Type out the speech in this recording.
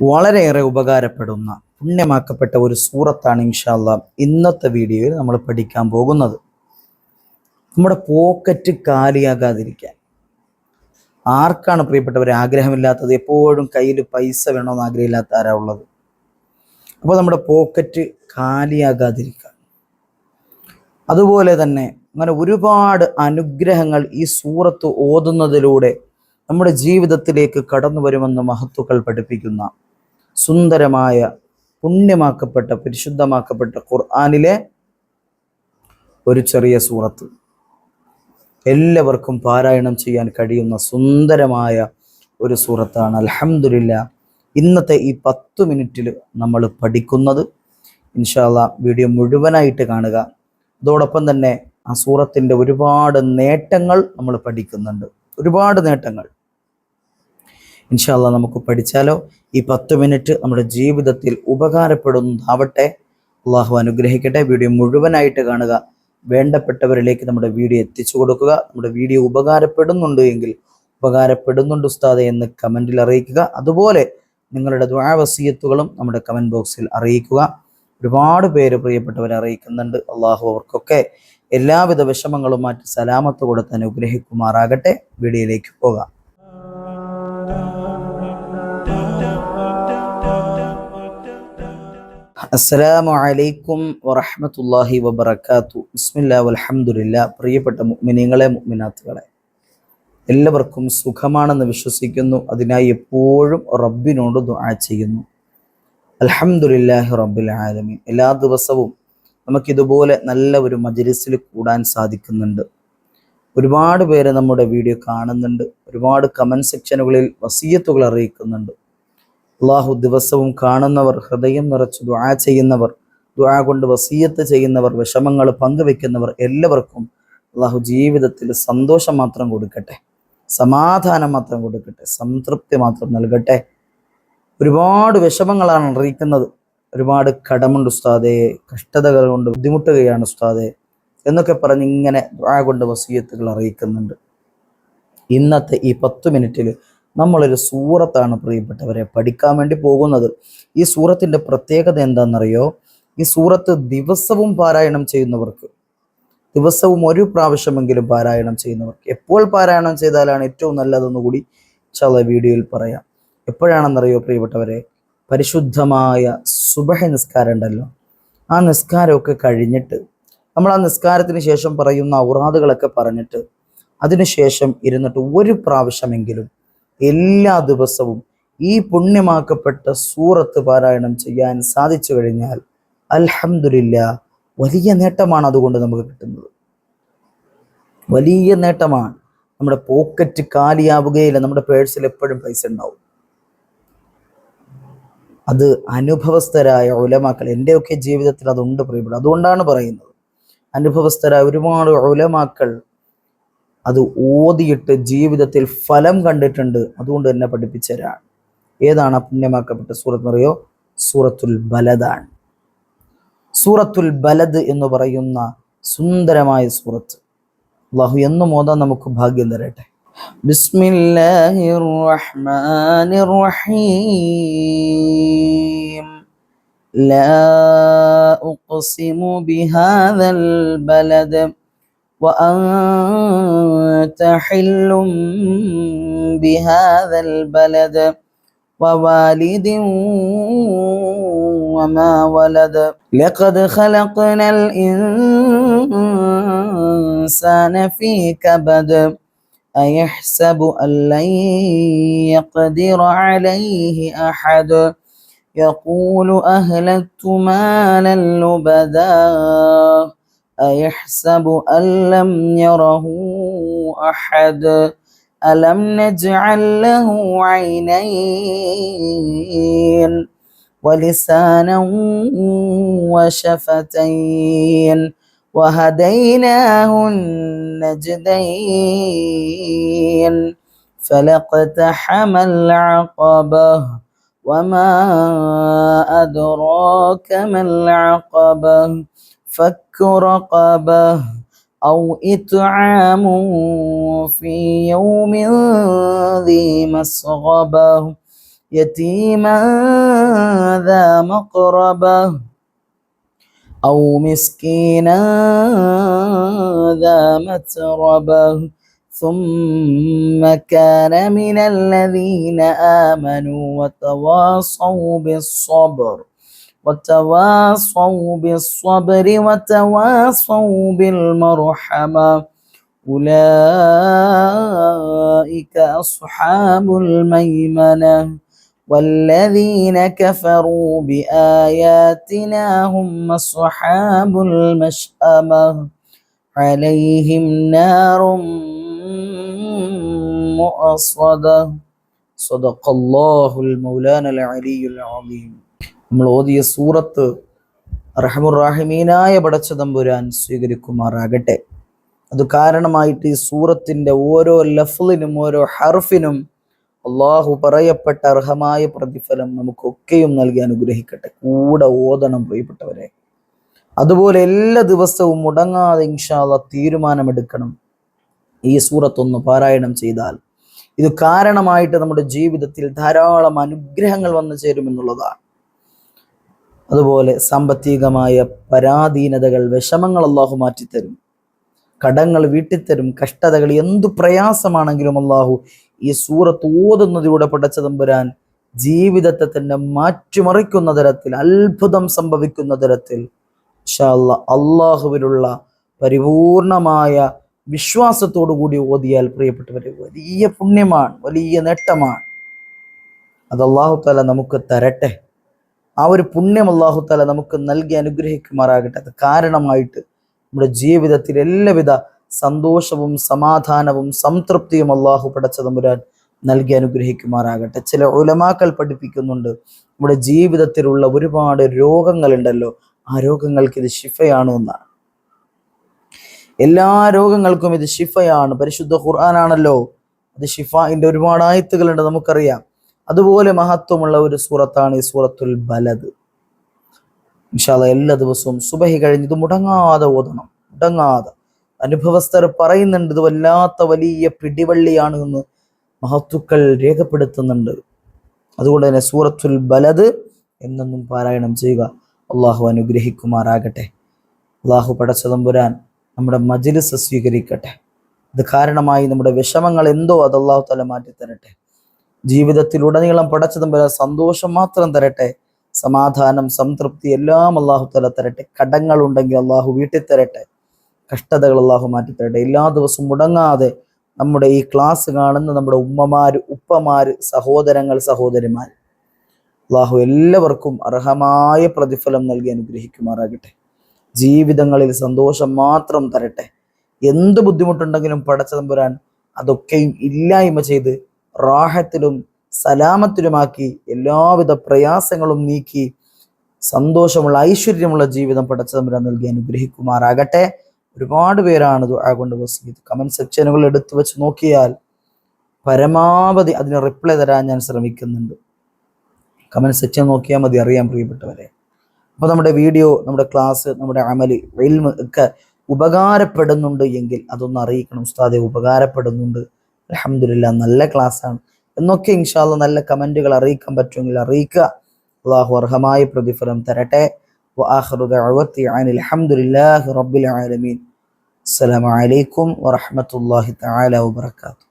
വളരെയേറെ ഉപകാരപ്പെടുന്ന പുണ്യമാക്കപ്പെട്ട ഒരു സൂറത്താണ് ഇൻഷാ അല്ലാഹ് ഇന്നത്തെ വീഡിയോയിൽ നമ്മൾ പഠിക്കാൻ പോകുന്നത്. നമ്മുടെ പോക്കറ്റ് കാലിയാകാതിരിക്കാൻ ആർക്കാണ് പ്രിയപ്പെട്ടവർ ആഗ്രഹമില്ലാത്തത്? എപ്പോഴും കയ്യിൽ പൈസ വേണമെന്ന് ആഗ്രഹമില്ലാത്ത ആരാ ഉള്ളത്? അപ്പോൾ നമ്മുടെ പോക്കറ്റ് കാലിയാകാതിരിക്കാൻ, അതുപോലെ തന്നെ അങ്ങനെ ഒരുപാട് അനുഗ്രഹങ്ങൾ ഈ സൂറത്ത് ഓതുന്നതിലൂടെ നമ്മുടെ ജീവിതത്തിലേക്ക് കടന്നു വരുമെന്ന് മഹത്തുക്കൾ പഠിപ്പിക്കുന്ന സുന്ദരമായ പുണ്യമാക്കപ്പെട്ട പരിശുദ്ധമാക്കപ്പെട്ട ഖുർആനിലെ ഒരു ചെറിയ സൂറത്ത്, എല്ലാവർക്കും പാരായണം ചെയ്യാൻ കഴിയുന്ന സുന്ദരമായ ഒരു സൂറത്താണ്. അൽഹംദുലില്ലാ ഇന്നത്തെ ഈ 10 മിനിറ്റിൽ നമ്മൾ പഠിക്കുന്നത്. ഇൻഷാ അല്ലാഹ് വീഡിയോ മുഴുവനായിട്ട് കാണുക. അതോടൊപ്പം തന്നെ ആ സൂറത്തിൻ്റെ ഒരുപാട് നേട്ടങ്ങൾ നമ്മൾ പഠിക്കുന്നുണ്ട്, ഒരുപാട് നേട്ടങ്ങൾ. ഇൻഷാ അല്ലാഹ് നമുക്ക് പഠിച്ചാലോ? ഈ 10 മിനിറ്റ് നമ്മുടെ ജീവിതത്തിൽ ഉപകാരപ്പെടുന്നതാവട്ടെ. അള്ളാഹു അനുഗ്രഹിക്കട്ടെ. വീഡിയോ മുഴുവനായിട്ട് കാണുക. വേണ്ടപ്പെട്ടവരിലേക്ക് നമ്മുടെ വീഡിയോ എത്തിച്ചു കൊടുക്കുക. നമ്മുടെ വീഡിയോ ഉപകാരപ്പെടുന്നുണ്ട് എങ്കിൽ ഉപകാരപ്പെടുന്നുണ്ട് ഉസ്താദെ എന്ന് കമൻറ്റിൽ അറിയിക്കുക. അതുപോലെ നിങ്ങളുടെ ദുആ വസിയത്തുകളും നമ്മുടെ കമൻറ്റ് ബോക്സിൽ അറിയിക്കുക. ഒരുപാട് പേര് പ്രിയപ്പെട്ടവരെ അറിയിക്കുന്നുണ്ട്. അള്ളാഹു അവർക്കൊക്കെ എല്ലാവിധ വിഷമങ്ങളും മാറ്റി സലാമത്ത് കൊടുത്ത് അനുഗ്രഹിക്കുമാറാകട്ടെ. വീഡിയോയിലേക്ക് പോകാം. അസ്സലാമു അലൈക്കും വറഹ്മത്തുള്ളാഹി വബറകാതുഹു. ബിസ്മില്ലാഹി വൽഹംദുലില്ലാ. പ്രിയപ്പെട്ട മുഅ്മിനീങ്ങളെ, മുഅ്മിനാത്തുകളെ, എല്ലാവർക്കും സുഖമാണെന്ന് വിശ്വസിക്കുന്നു. അതിനായി എപ്പോഴും റബ്ബിനോട് ദുആ ചെയ്യുന്നു. അൽഹംദുലില്ലാഹി റബ്ബിൽ ആലമീൻ. എല്ലാ ദിവസവും നമുക്കിതുപോലെ നല്ല ഒരു മജ്‌ലിസിൽ കൂടാൻ സാധിക്കുന്നുണ്ട്. ഒരുപാട് പേര് നമ്മുടെ വീഡിയോ കാണുന്നുണ്ട്. ഒരുപാട് കമൻറ്റ് സെക്ഷനുകളിൽ വസിയത്തുകൾ അറിയിക്കുന്നുണ്ട്. അള്ളാഹു ദിവസവും കാണുന്നവർ, ഹൃദയം നിറച്ച് ദുആ ചെയ്യുന്നവർ, ദുആ കൊണ്ട് വസിയത്ത് ചെയ്യുന്നവർ, വിഷമങ്ങൾ പങ്കുവെക്കുന്നവർ എല്ലാവർക്കും അള്ളാഹു ജീവിതത്തിൽ സന്തോഷം മാത്രം കൊടുക്കട്ടെ, സമാധാനം മാത്രം കൊടുക്കട്ടെ, സംതൃപ്തി മാത്രം നൽകട്ടെ. ഒരുപാട് വിഷമങ്ങളാണ് അറിയിക്കുന്നത്. ഒരുപാട് കടമുണ്ട് ഉസ്താദേ, കഷ്ടതകൾ കൊണ്ട് ബുദ്ധിമുട്ടുകയാണ് ഉസ്താദേ എന്നൊക്കെ പറഞ്ഞ് ഇങ്ങനെ ദുആ കൊണ്ട് വസിയത്തുകൾ അറിയിക്കുന്നുണ്ട്. ഇന്നത്തെ ഈ 10 മിനിറ്റിൽ നമ്മളൊരു സൂറത്താണ് പ്രിയപ്പെട്ടവരെ പഠിക്കാൻ വേണ്ടി പോകുന്നത്. ഈ സൂറത്തിൻ്റെ പ്രത്യേകത എന്താണെന്നറിയോ? ഈ സൂറത്ത് ദിവസവും പാരായണം ചെയ്യുന്നവർക്ക്, ദിവസവും ഒരു പ്രാവശ്യമെങ്കിലും പാരായണം ചെയ്യുന്നവർക്ക്, എപ്പോൾ പാരായണം ചെയ്താലാണ് ഏറ്റവും നല്ലതെന്ന് കൂടി ഇൻഷാ അല്ലാഹ് വീഡിയോയിൽ പറയാം. എപ്പോഴാണെന്നറിയോ പ്രിയപ്പെട്ടവരെ? പരിശുദ്ധമായ സുബഹി നിസ്കാരം ഉണ്ടല്ലോ, ആ നിസ്കാരമൊക്കെ കഴിഞ്ഞിട്ട് നമ്മൾ ആ നിസ്കാരത്തിന് ശേഷം പറയുന്ന ഔറാദുകളൊക്കെ പറഞ്ഞിട്ട് അതിനുശേഷം ഇരുന്നിട്ട് ഒരു പ്രാവശ്യമെങ്കിലും എല്ലാ ദിവസവും ഈ പുണ്യമാക്കപ്പെട്ട സൂറത്ത് പാരായണം ചെയ്യാൻ സാധിച്ചു കഴിഞ്ഞാൽ അൽഹംദുലില്ലാ വലിയ നേട്ടമാണ് അതുകൊണ്ട് നമുക്ക് കിട്ടുന്നത്. വലിയ നേട്ടമാണ്. നമ്മുടെ പോക്കറ്റ് കാലിയാവുകയില്ല. നമ്മുടെ പേഴ്സിൽ എപ്പോഴും പൈസ ഉണ്ടാവും. അത് അനുഭവസ്ഥരായ ഉലമാക്കൾ, എൻ്റെയൊക്കെ ജീവിതത്തിൽ അതുണ്ട് പ്രിയപ്പെട്ട. അതുകൊണ്ടാണ് പറയുന്നത്, അനുഭവസ്ഥരായ ഒരുപാട് ഉലമാക്കൾ അത് ഓതിയിട്ട് ജീവിതത്തിൽ ഫലം കണ്ടിട്ടുണ്ട്. അതുകൊണ്ട് തന്നെ പഠിപ്പിച്ചവരാണ്. ഏതാണ് പുണ്യമാക്കപ്പെട്ട സൂറത്ത് എന്നറിയോ? സൂറത്തുൽ ബലദാണ്. സൂറത്തുൽ ബലദ് എന്ന് പറയുന്ന സുന്ദരമായ സൂറത്ത് അല്ലാഹു എന്നും ഓതാൻ നമുക്ക് ഭാഗ്യം തരട്ടെ. ബിസ്മില്ലാഹിർ റഹ്മാനിർ റഹീം. ലാ ഉഖ്സിമു ബിഹാദൽ ബലദ് وأنت حل بهذا البلد ووالد وما ولد لقد خلقنا الإنسان في كبد أيحسب أن لن يقدر عليه أحد يقول أهلكت مالا لبدا أيحسب أن لم يره أحد ألم نجعل له عينين ولسانا وشفتين وهديناه النجدين فلاقتحم العقبة وما أدراك ما العقبة فك رقبة أو إطعام في يوم ذي مسغبة يتيما ذا مقربة أو مسكينا ذا متربة ثم كان من الذين آمنوا وتواصوا بالصبر وتواصوا بالمرحمة أولئك أصحاب الميمنة والذين كفروا بآياتنا هم أصحاب المشأمة عليهم نار مؤصدة صدق الله المولانا العلي العظيم. നമ്മൾ ഓതിയ സൂറത്ത് റഹ്മുർ-റഹീമീനായ പടച്ച തമ്പുരാൻ സ്വീകരിക്കുമാറാകട്ടെ. അത് കാരണമായിട്ട് ഈ സൂറത്തിന്റെ ഓരോ ലഫ്ലിനും ഓരോ ഹർഫിനും അള്ളാഹു പറയപ്പെട്ട അർഹമായ പ്രതിഫലം നമുക്കൊക്കെയും നൽകി അനുഗ്രഹിക്കട്ടെ. കൂടെ ഓതണം പ്രിയപ്പെട്ടവരെ. അതുപോലെ എല്ലാ ദിവസവും മുടങ്ങാതെ ഇൻഷാ അല്ലാഹ് തീരുമാനമെടുക്കണം. ഈ സൂറത്തൊന്ന് പാരായണം ചെയ്താൽ ഇത് കാരണമായിട്ട് നമ്മുടെ ജീവിതത്തിൽ ധാരാളം അനുഗ്രഹങ്ങൾ വന്നു ചേരുമെന്നുള്ളതാണ്. അതുപോലെ സാമ്പത്തികമായ പരാധീനതകൾ, വിഷമങ്ങൾ അള്ളാഹു മാറ്റിത്തരും, കടങ്ങൾ വീട്ടിത്തരും, കഷ്ടതകൾ എന്തു പ്രയാസമാണെങ്കിലും അള്ളാഹു ഈ സൂറത്ത് ഓതുന്നതിലൂടെ പടച്ച തമ്പുരാൻ ജീവിതത്തെ തന്നെ മാറ്റിമറിക്കുന്ന തരത്തിൽ, അത്ഭുതം സംഭവിക്കുന്ന തരത്തിൽ ഇൻഷാ അല്ലാഹ് അള്ളാഹുവിലുള്ള പരിപൂർണമായ വിശ്വാസത്തോടു കൂടി ഓതിയാൽ പ്രിയപ്പെട്ടവരെ വലിയ പുണ്യമാണ്, വലിയ നേട്ടമാണ്. അത് അല്ലാഹു തആല നമുക്ക് തരട്ടെ. ആ ഒരു പുണ്യം അല്ലാഹു തആല നമുക്ക് നൽകി അനുഗ്രഹിക്കുമാറാകട്ടെ. അത് കാരണമായിട്ട് നമ്മുടെ ജീവിതത്തിൽ എല്ലാവിധ സന്തോഷവും സമാധാനവും സംതൃപ്തിയും അല്ലാഹു പടച്ച തമ്പുരാൻ നൽകി അനുഗ്രഹിക്കുമാറാകട്ടെ. ചില ഉലമാക്കൾ പഠിപ്പിക്കുന്നുണ്ട്, നമ്മുടെ ജീവിതത്തിലുള്ള ഒരുപാട് രോഗങ്ങളുണ്ടല്ലോ, ആ രോഗങ്ങൾക്ക് ഇത് ശിഫയാണ് എന്നാണ്. എല്ലാ രോഗങ്ങൾക്കും ഇത് ശിഫയാണ്. പരിശുദ്ധ ഖുർആനാണല്ലോ അത്. ശിഫാഇന്റെ ഒരുപാട് ആയത്തുകളുണ്ട്, നമുക്കറിയാം. അതുപോലെ മഹത്വമുള്ള ഒരു സൂറത്താണ് ഈ സൂറത്തുൽ ബലദ്. ഇൻഷാ അല്ലാഹ് എല്ലാ ദിവസവും സുബഹി കഴിഞ്ഞ് ഇത് മുടങ്ങാതെ ഓതണം, മുടങ്ങാതെ. അനുഭവസ്ഥർ പറയുന്നുണ്ട് ഇത് വല്ലാത്ത വലിയ പിടിവള്ളിയാണ് എന്ന് മഹത്തുക്കൾ രേഖപ്പെടുത്തുന്നുണ്ട്. അതുകൊണ്ട് തന്നെ സൂറത്തുൽ ബലദ് എന്നെന്നും പാരായണം ചെയ്യുക. അള്ളാഹു അനുഗ്രഹിക്കുമാറാകട്ടെ. അള്ളാഹു പടച്ച തമ്പുരാൻ നമ്മുടെ മജ്‌ലിസ് സ്വീകരിക്കട്ടെ. ഇത് കാരണമായി നമ്മുടെ വിഷമങ്ങൾ എന്തോ അത് അള്ളാഹു തആല മാറ്റിത്തരട്ടെ. ജീവിതത്തിലുടനീളം പടച്ച തമ്പുരാൻ സന്തോഷം മാത്രം തരട്ടെ, സമാധാനം, സംതൃപ്തി എല്ലാം അള്ളാഹു തആല തരട്ടെ. കടങ്ങളുണ്ടെങ്കിൽ അള്ളാഹു വീട്ടിൽ തരട്ടെ, കഷ്ടതകൾ അള്ളാഹു മാറ്റിത്തരട്ടെ. എല്ലാ ദിവസവും മുടങ്ങാതെ നമ്മുടെ ഈ ക്ലാസ് കാണുന്ന നമ്മുടെ ഉമ്മമാര്, ഉപ്പമാര്, സഹോദരങ്ങൾ, സഹോദരിമാർ, അള്ളാഹു എല്ലാവർക്കും അർഹമായ പ്രതിഫലം നൽകി അനുഗ്രഹിക്കുമാറാകട്ടെ. ജീവിതങ്ങളിൽ സന്തോഷം മാത്രം തരട്ടെ. എന്ത് ബുദ്ധിമുട്ടുണ്ടെങ്കിലും പടച്ച തമ്പുരാൻ അതൊക്കെയും ഇല്ലായ്മ ചെയ്ത് റാഹത്തിലും സലാമത്തിലുമാക്കി എല്ലാവിധ പ്രയാസങ്ങളും നീക്കി സന്തോഷമുള്ള ഐശ്വര്യമുള്ള ജീവിതം പടച്ച തമ്പുരാൻ നൽകി അനുഗ്രഹിക്കുമാറാകട്ടെ. ഒരുപാട് പേരാണ് ദുആ കൊണ്ട് വസിയത്ത്. കമന്റ് സെക്ഷനുകൾ എടുത്തു വെച്ച് നോക്കിയാൽ പരമാവധി അതിന് റിപ്ലൈ തരാൻ ഞാൻ ശ്രമിക്കുന്നുണ്ട്. കമന്റ് സെക്ഷൻ നോക്കിയാൽ മതി, അറിയാൻ പ്രിയപ്പെട്ടവരെ. അപ്പോൾ നമ്മുടെ വീഡിയോ, നമ്മുടെ ക്ലാസ്, നമ്മുടെ അമല്, ഇൽമ് ഒക്കെ ഉപകാരപ്പെടുന്നുണ്ട് എങ്കിൽ അതൊന്ന് അറിയിക്കണം. ഉസ്താദെ ഉപകാരപ്പെടുന്നുണ്ട്, അൽഹംദുലില്ലാഹ് നല്ല ക്ലാസ്സാണ് എന്നൊക്കെ ഇൻഷാ അല്ലാഹ് നല്ല കമന്റുകൾ അറിയിക്കാൻ പറ്റുമെങ്കിൽ അറിയിക്കുക. അല്ലാഹു അർഹമായ പ്രതിഫലം തരട്ടെ. വആഖിറു ദഅവതി അനിൽ ഹംദുലില്ലാഹി റബ്ബിൽ ആലമീൻ. അസ്സലാമു അലൈക്കും വറഹ്മത്തുള്ളാഹി തആല വബറകാതുഹു.